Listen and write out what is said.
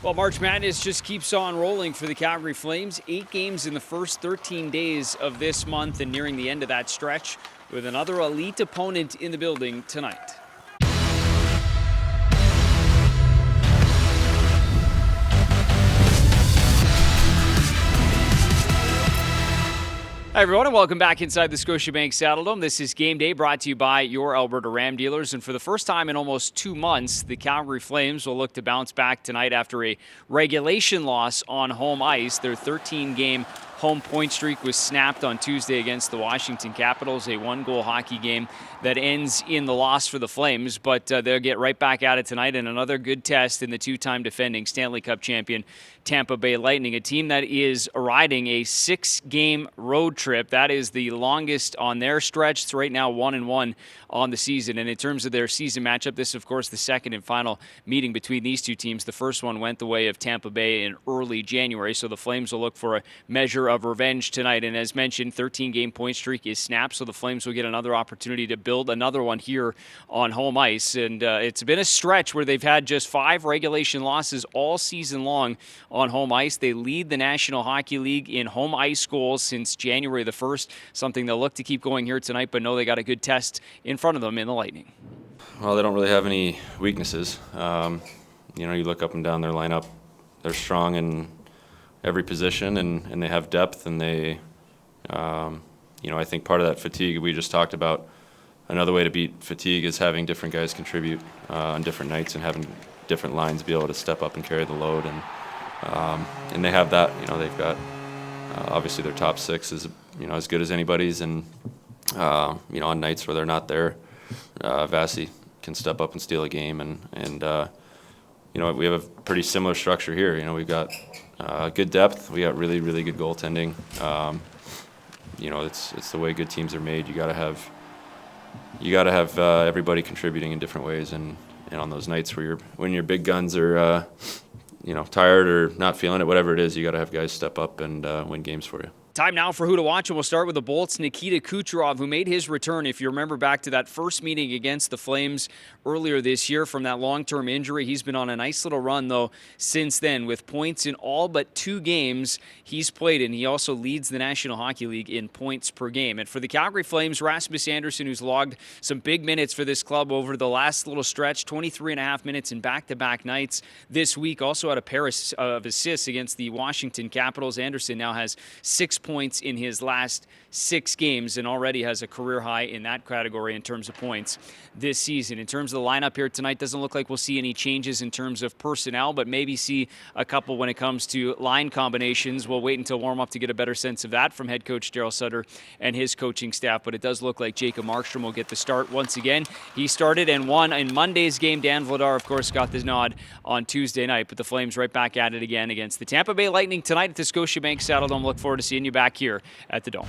Well, March Madness just keeps on rolling for the Calgary Flames. 8 games in the first 13 days of this month and nearing the end of that stretch with another elite opponent in the building tonight. Hi, everyone, and welcome back inside the Scotiabank Saddledome. This is Game Day, brought to you by your Alberta Ram dealers. And for the first time in almost 2 months, the Calgary Flames will look to bounce back tonight after a regulation loss on home ice. Their 13-game home point streak was snapped on Tuesday against the Washington Capitals, a 1-goal hockey game that ends in the loss for the Flames. But they'll get right back at it tonight in another good test in the 2-time defending Stanley Cup champion Tampa Bay Lightning, a team that is riding a 6-game road trip. That is the longest on their stretch. It's right now 1-1 on the season. And in terms of their season matchup, this is, of course, the second and final meeting between these two teams. The first one went the way of Tampa Bay in early January, so the Flames will look for a measure of revenge tonight. And as mentioned, 13-game point streak is snapped, so the Flames will get another opportunity to build another one here on home ice. And it's been a stretch where they've had just 5 regulation losses all season long on home ice. They lead the National Hockey League in home ice goals since January the 1st, something they'll look to keep going here tonight, but know they got a good test in front of them in the Lightning. Well, they don't really have any weaknesses. You look up and down their lineup, they're strong in every position, and they have depth, and they, I think part of that fatigue we just talked about, another way to beat fatigue is having different guys contribute on different nights and having different lines be able to step up and carry the load, and they have that. They've got obviously their top 6 is as good as anybody's, and on nights where they're not there, Vasi can step up and steal a game, and we have a pretty similar structure here. We've got good depth, we got really, really good goaltending. It's the way good teams are made. You got to have everybody contributing in different ways, and on those nights where when your big guns are tired or not feeling it, whatever it is, you got to have guys step up and win games for you. Time now for Who to Watch, and we'll start with the Bolts' Nikita Kucherov, who made his return, if you remember back to that first meeting against the Flames earlier this year from that long-term injury. He's been on a nice little run, though, since then, with points in all but 2 games he's played in. He also leads the National Hockey League in points per game. And for the Calgary Flames, Rasmus Andersson, who's logged some big minutes for this club over the last little stretch, 23.5 minutes in back-to-back nights this week, also had a pair of assists against the Washington Capitals. Andersson now has 6 points in his last 6 games and already has a career high in that category in terms of points this season. In terms of the lineup here tonight, doesn't look like we'll see any changes in terms of personnel, but maybe see a couple when it comes to line combinations. We'll wait until warm-up to get a better sense of that from head coach Daryl Sutter and his coaching staff, but it does look like Jacob Markstrom will get the start once again. He started and won in Monday's game. Dan Vladar, of course, got the nod on Tuesday night, but the Flames right back at it again against the Tampa Bay Lightning tonight at the Scotiabank Saddledome. Look forward to seeing you back here at the Dome.